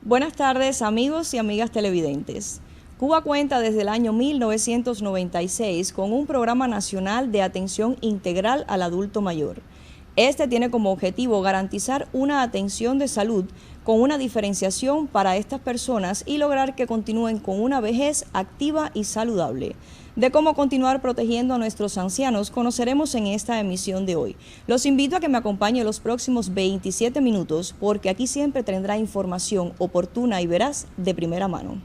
Buenas tardes, amigos y amigas televidentes. Cuba cuenta desde el año 1996 con un programa nacional de atención integral al adulto mayor. Este tiene como objetivo garantizar una atención de salud con una diferenciación para estas personas y lograr que continúen con una vejez activa y saludable. De cómo continuar protegiendo a nuestros ancianos conoceremos en esta emisión de hoy. Los invito a que me acompañen los próximos 27 minutos porque aquí siempre tendrá información oportuna y veraz de primera mano.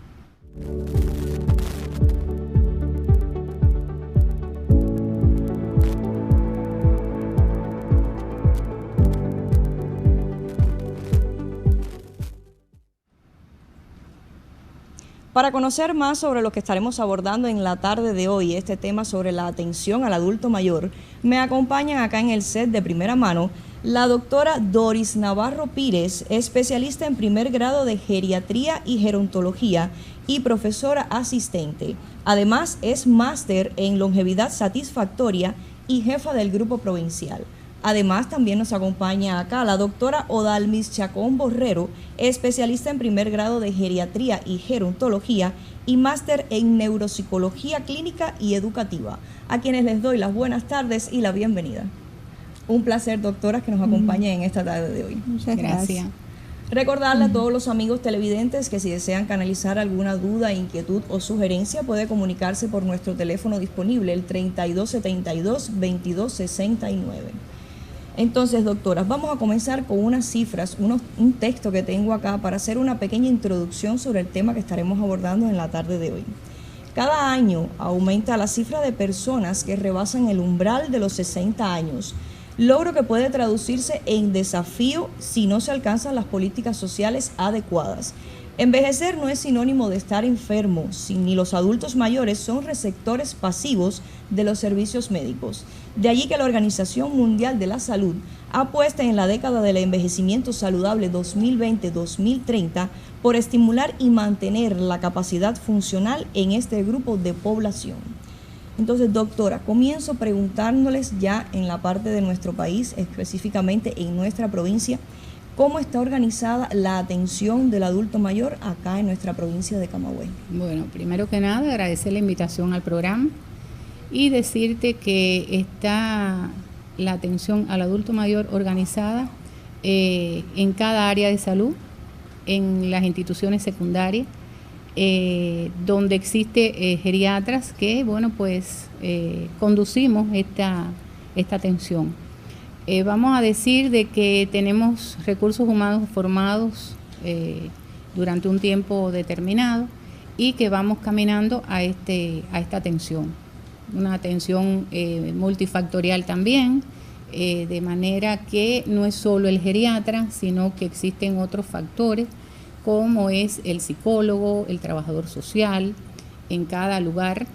Para conocer más sobre lo que estaremos abordando en la tarde de hoy, este tema sobre la atención al adulto mayor, me acompañan acá en el set de primera mano la doctora Doris Navarro Pires, especialista en primer grado de geriatría y gerontología y profesora asistente. Además, es máster en longevidad satisfactoria y jefa del grupo provincial. Además, también nos acompaña acá la doctora Odalmis Chacón Borrero, especialista en primer grado de geriatría y gerontología y máster en neuropsicología clínica y educativa, a quienes les doy las buenas tardes y la bienvenida. Un placer, doctoras, que nos acompañen en esta tarde de hoy. Muchas gracias. Recordarle a todos los amigos televidentes que si desean canalizar alguna duda, inquietud o sugerencia, puede comunicarse por nuestro teléfono disponible, el 3272-2269. Entonces, doctoras, vamos a comenzar con unas cifras, un texto que tengo acá para hacer una pequeña introducción sobre el tema que estaremos abordando en la tarde de hoy. Cada año aumenta la cifra de personas que rebasan el umbral de los 60 años, logro que puede traducirse en desafío si no se alcanzan las políticas sociales adecuadas. Envejecer no es sinónimo de estar enfermo, ni los adultos mayores son receptores pasivos de los servicios médicos. De allí que la Organización Mundial de la Salud apuesta en la década del envejecimiento saludable 2020-2030 por estimular y mantener la capacidad funcional en este grupo de población. Entonces, doctora, comienzo preguntándoles ya en la parte de nuestro país, específicamente en nuestra provincia, ¿cómo está organizada la atención del adulto mayor acá en nuestra provincia de Camagüey? Bueno, primero que nada, agradecer la invitación al programa y decirte que está la atención al adulto mayor organizada en cada área de salud, en las instituciones secundarias, donde existe geriatras que, conducimos esta atención. Vamos a decir de que tenemos recursos humanos formados durante un tiempo determinado y que vamos caminando a esta atención. Una atención multifactorial también, de manera que no es solo el geriatra, sino que existen otros factores como es el psicólogo, el trabajador social, en cada lugar.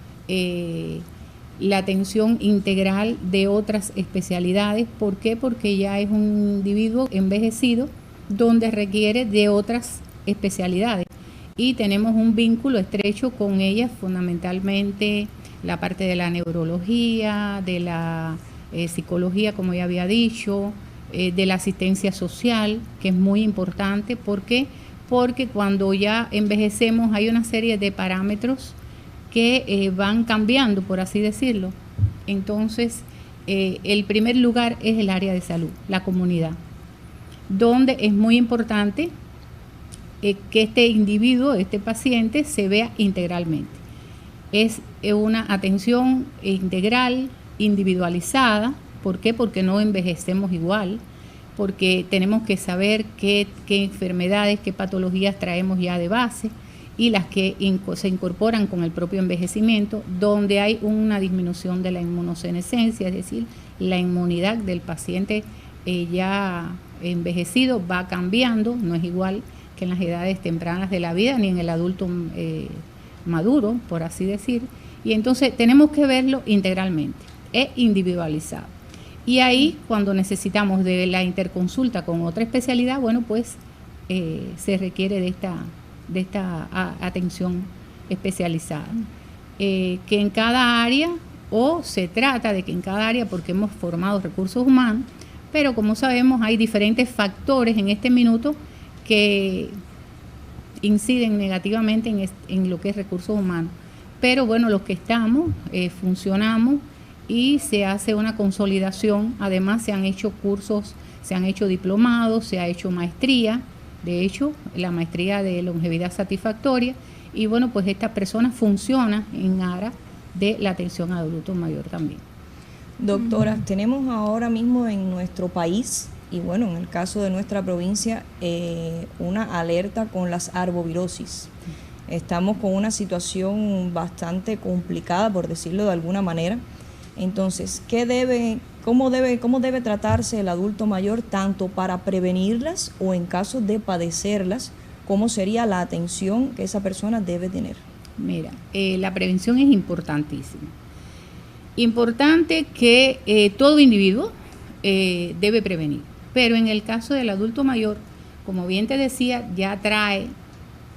La atención integral de otras especialidades. ¿Por qué? Porque ya es un individuo envejecido donde requiere de otras especialidades y tenemos un vínculo estrecho con ellas, fundamentalmente la parte de la neurología, de la psicología, como ya había dicho, de la asistencia social, que es muy importante. ¿Por qué? Porque cuando ya envejecemos hay una serie de parámetros que van cambiando, por así decirlo. Entonces, el primer lugar es el área de salud, la comunidad, donde es muy importante que este individuo, este paciente, se vea integralmente. Es una atención integral, individualizada. ¿Por qué? Porque no envejecemos igual, porque tenemos que saber qué enfermedades, qué patologías traemos ya de base, y las que se incorporan con el propio envejecimiento, donde hay una disminución de la inmunosenescencia, es decir, la inmunidad del paciente ya envejecido va cambiando, no es igual que en las edades tempranas de la vida, ni en el adulto maduro, por así decir, y entonces tenemos que verlo integralmente, es individualizado. Y ahí, cuando necesitamos de la interconsulta con otra especialidad, se requiere de esta atención especializada. Que en cada área, o se trata de que en cada área, porque hemos formado recursos humanos, pero como sabemos hay diferentes factores en este minuto que inciden negativamente en lo que es recursos humanos. Pero bueno, los que estamos, funcionamos y se hace una consolidación. Además se han hecho cursos, se han hecho diplomados, se ha hecho maestría, de hecho la maestría de longevidad satisfactoria, y bueno, pues esta persona funciona en área de la atención a adulto mayor también. Doctora, tenemos ahora mismo en nuestro país, y bueno, en el caso de nuestra provincia, una alerta con las arbovirosis. Estamos con una situación bastante complicada, por decirlo de alguna manera. Entonces, cómo debe tratarse el adulto mayor, tanto para prevenirlas o en caso de padecerlas? ¿Cómo sería la atención que esa persona debe tener? Mira, la prevención es importantísima. Importante que todo individuo debe prevenir, pero en el caso del adulto mayor, como bien te decía, ya trae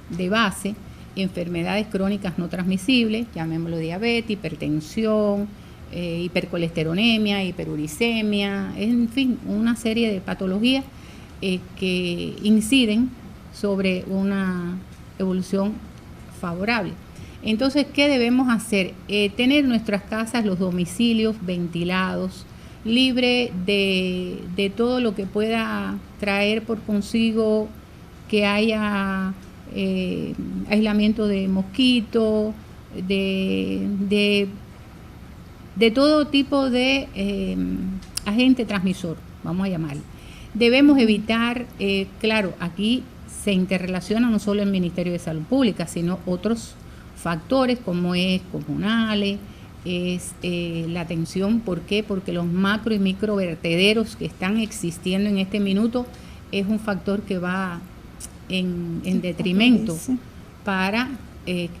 de base enfermedades crónicas no transmisibles, llamémoslo diabetes, hipertensión, hipercolesterolemia, hiperuricemia, en fin, una serie de patologías que inciden sobre una evolución favorable. Entonces, ¿qué debemos hacer? Tener nuestras casas, los domicilios ventilados, libre de todo lo que pueda traer por consigo que haya aislamiento de mosquitos, de todo tipo de agente transmisor, vamos a llamarlo. Debemos evitar, claro, aquí se interrelaciona no solo el Ministerio de Salud Pública, sino otros factores como es comunales, es la atención. ¿Por qué? Porque los macro y micro vertederos que están existiendo en este minuto es un factor que va en detrimento para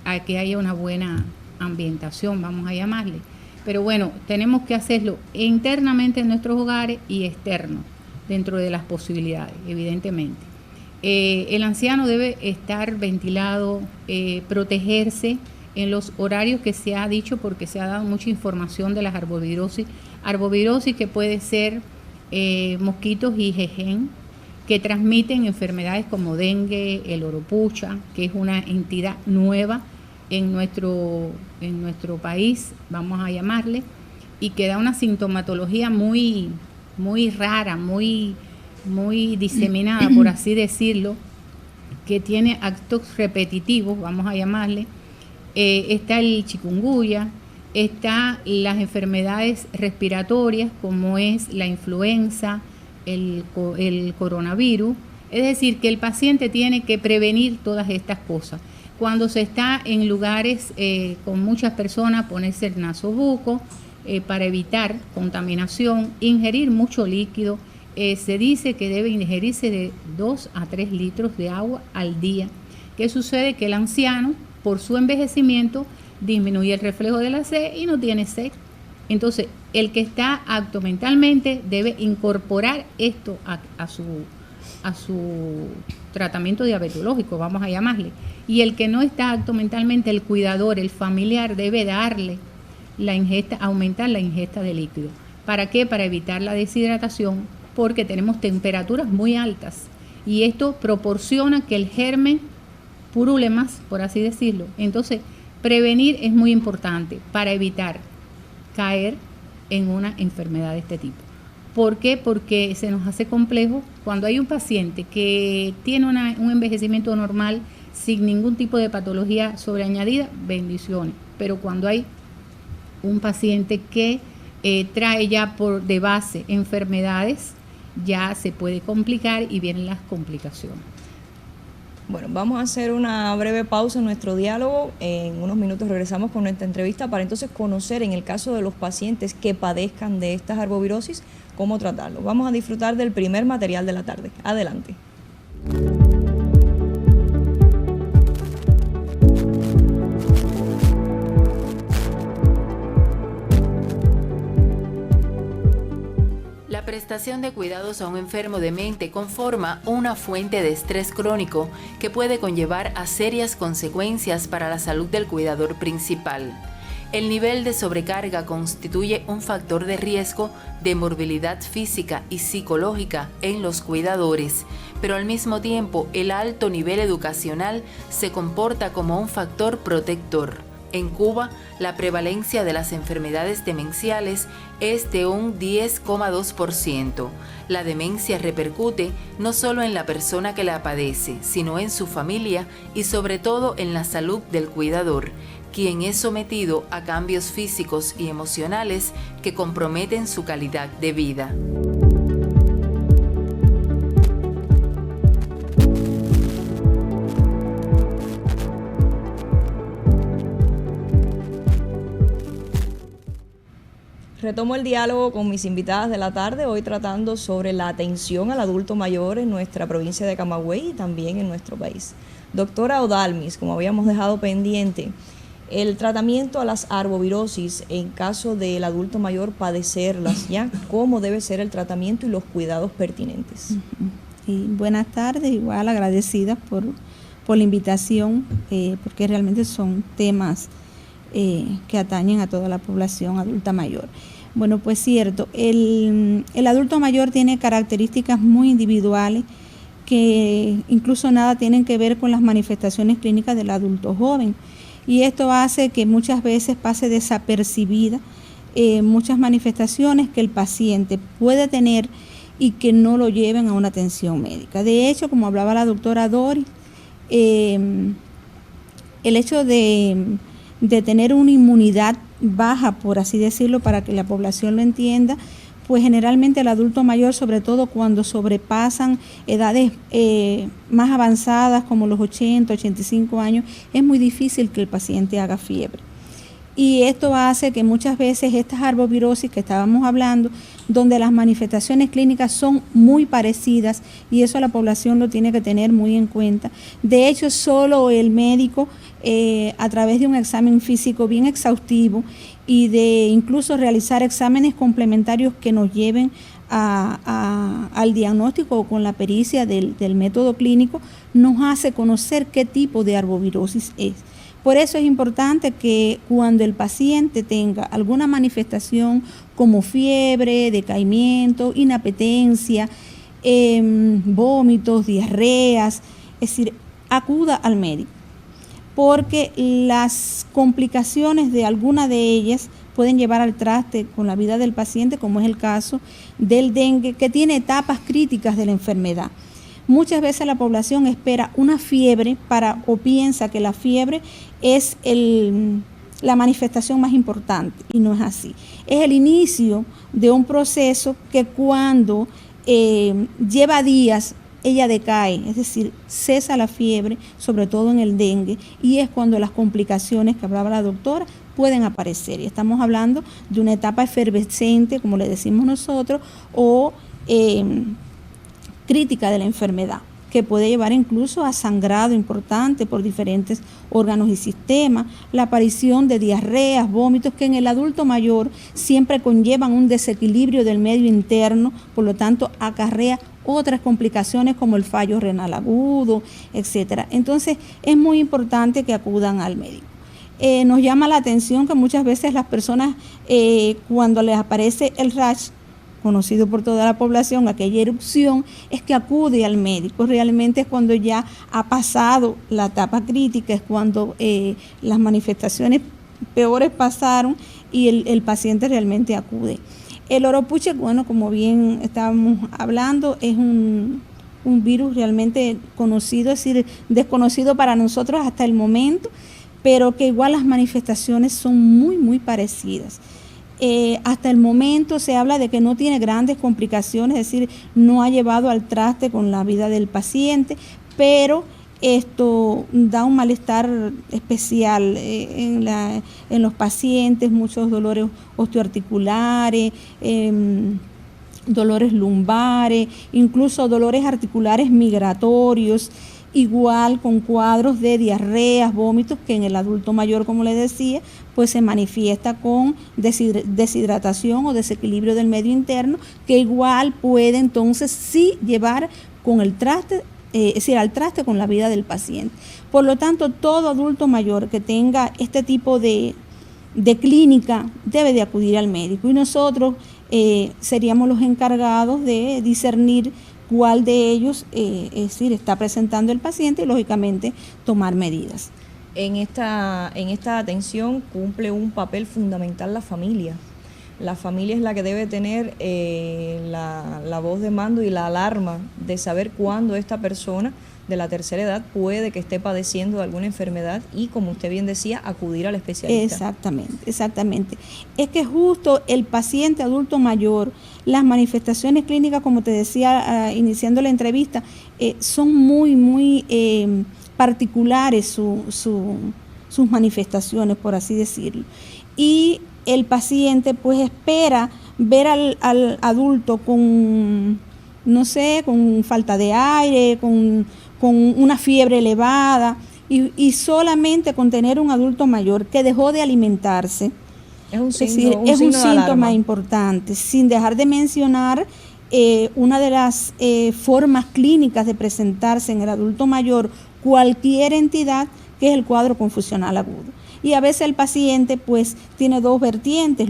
a que haya una buena ambientación, vamos a llamarle. Pero bueno, tenemos que hacerlo internamente en nuestros hogares y externo, dentro de las posibilidades, evidentemente. El anciano debe estar ventilado, protegerse en los horarios que se ha dicho, porque se ha dado mucha información de las arbovirosis. Arbovirosis que puede ser mosquitos IgG, que transmiten enfermedades como dengue, el oropucha, que es una entidad nueva en nuestro país, vamos a llamarle, y que da una sintomatología muy, muy rara, muy diseminada, por así decirlo, que tiene actos repetitivos, vamos a llamarle. Está el chikungunya, está las enfermedades respiratorias como es la influenza, el coronavirus. Es decir, que el paciente tiene que prevenir todas estas cosas. Cuando se está en lugares con muchas personas, ponerse el nasobuco para evitar contaminación, ingerir mucho líquido. Se dice que debe ingerirse de 2 a 3 litros de agua al día. ¿Qué sucede? Que el anciano, por su envejecimiento, disminuye el reflejo de la sed y no tiene sed. Entonces, el que está apto mentalmente debe incorporar esto a su tratamiento diabetológico, vamos a llamarle. Y el que no está apto mentalmente, el cuidador, el familiar, debe darle la ingesta, aumentar la ingesta de líquido. ¿Para qué? Para evitar la deshidratación, porque tenemos temperaturas muy altas y esto proporciona que el germen purule más, por así decirlo. Entonces, prevenir es muy importante para evitar caer en una enfermedad de este tipo. ¿Por qué? Porque se nos hace complejo cuando hay un paciente que tiene un envejecimiento normal sin ningún tipo de patología sobreañadida, bendiciones. Pero cuando hay un paciente que trae ya de base enfermedades, ya se puede complicar y vienen las complicaciones. Bueno, vamos a hacer una breve pausa en nuestro diálogo. En unos minutos regresamos con nuestra entrevista para entonces conocer, en el caso de los pacientes que padezcan de estas arbovirosis, cómo tratarlo. Vamos a disfrutar del primer material de la tarde. Adelante. La prestación de cuidados a un enfermo de mente conforma una fuente de estrés crónico que puede conllevar a serias consecuencias para la salud del cuidador principal. El nivel de sobrecarga constituye un factor de riesgo de morbilidad física y psicológica en los cuidadores, pero al mismo tiempo el alto nivel educacional se comporta como un factor protector. En Cuba, la prevalencia de las enfermedades demenciales es de un 10,2%. La demencia repercute no solo en la persona que la padece, sino en su familia y sobre todo en la salud del cuidador, quien es sometido a cambios físicos y emocionales que comprometen su calidad de vida. Retomo el diálogo con mis invitadas de la tarde, hoy tratando sobre la atención al adulto mayor en nuestra provincia de Camagüey y también en nuestro país. Doctora Odalmis, como habíamos dejado pendiente, el tratamiento a las arbovirosis en caso del adulto mayor padecerlas, ¿ya? ¿Cómo debe ser el tratamiento y los cuidados pertinentes? Y buenas tardes, igual agradecida por la invitación, porque realmente son temas que atañen a toda la población adulta mayor. Bueno, pues cierto, el adulto mayor tiene características muy individuales que incluso nada tienen que ver con las manifestaciones clínicas del adulto joven, y esto hace que muchas veces pase desapercibida muchas manifestaciones que el paciente puede tener y que no lo lleven a una atención médica. De hecho, como hablaba la doctora Doris, el hecho de tener una inmunidad baja, por así decirlo, para que la población lo entienda, pues generalmente el adulto mayor, sobre todo cuando sobrepasan edades más avanzadas como los 80, 85 años, es muy difícil que el paciente haga fiebre. Y esto hace que muchas veces estas arbovirosis que estábamos hablando, donde las manifestaciones clínicas son muy parecidas, y eso la población lo tiene que tener muy en cuenta. De hecho, solo el médico, a través de un examen físico bien exhaustivo y de incluso realizar exámenes complementarios que nos lleven al diagnóstico con la pericia del método clínico, nos hace conocer qué tipo de arbovirosis es. Por eso es importante que cuando el paciente tenga alguna manifestación como fiebre, decaimiento, inapetencia, vómitos, diarreas, es decir, acuda al médico, porque las complicaciones de alguna de ellas pueden llevar al traste con la vida del paciente, como es el caso del dengue, que tiene etapas críticas de la enfermedad. Muchas veces la población espera una fiebre o piensa que la fiebre es la manifestación más importante, y no es así. Es el inicio de un proceso que cuando lleva días, ella decae, es decir, cesa la fiebre, sobre todo en el dengue, y es cuando las complicaciones que hablaba la doctora pueden aparecer. Y estamos hablando de una etapa efervescente, como le decimos nosotros, o crítica de la enfermedad, que puede llevar incluso a sangrado importante por diferentes órganos y sistemas, la aparición de diarreas, vómitos, que en el adulto mayor siempre conllevan un desequilibrio del medio interno, por lo tanto acarrea otras complicaciones como el fallo renal agudo, etcétera. Entonces es muy importante que acudan al médico. Nos llama la atención que muchas veces las personas, cuando les aparece el rash, conocido por toda la población, aquella erupción, es que acude al médico. Realmente es cuando ya ha pasado la etapa crítica, es cuando las manifestaciones peores pasaron y el paciente realmente acude. El oropuche, bueno, como bien estábamos hablando, es un virus realmente conocido, es decir, desconocido para nosotros hasta el momento, pero que igual las manifestaciones son muy, muy parecidas. Hasta el momento se habla de que no tiene grandes complicaciones, es decir, no ha llevado al traste con la vida del paciente, pero esto da un malestar especial en los pacientes, muchos dolores osteoarticulares, dolores lumbares, incluso dolores articulares migratorios, igual con cuadros de diarreas, vómitos, que en el adulto mayor, como les decía, pues se manifiesta con deshidratación o desequilibrio del medio interno, que igual puede entonces sí llevar con el traste, es decir, al traste con la vida del paciente. Por lo tanto, todo adulto mayor que tenga este tipo de clínica debe de acudir al médico, y nosotros seríamos los encargados de discernir cuál de ellos es decir, está presentando el paciente y lógicamente tomar medidas. En esta atención cumple un papel fundamental la familia. La familia es la que debe tener la voz de mando y la alarma de saber cuándo esta persona de la tercera edad puede que esté padeciendo de alguna enfermedad y, como usted bien decía, acudir al especialista. Exactamente. Es que justo el paciente adulto mayor, las manifestaciones clínicas, como te decía iniciando la entrevista, son muy particulares sus manifestaciones, por así decirlo. Y el paciente pues espera ver al adulto con, no sé, con falta de aire, con una fiebre elevada, y solamente con tener un adulto mayor que dejó de alimentarse, es un síntoma importante, sin dejar de mencionar una de las formas clínicas de presentarse en el adulto mayor cualquier entidad, que es el cuadro confusional agudo. Y a veces el paciente pues tiene dos vertientes,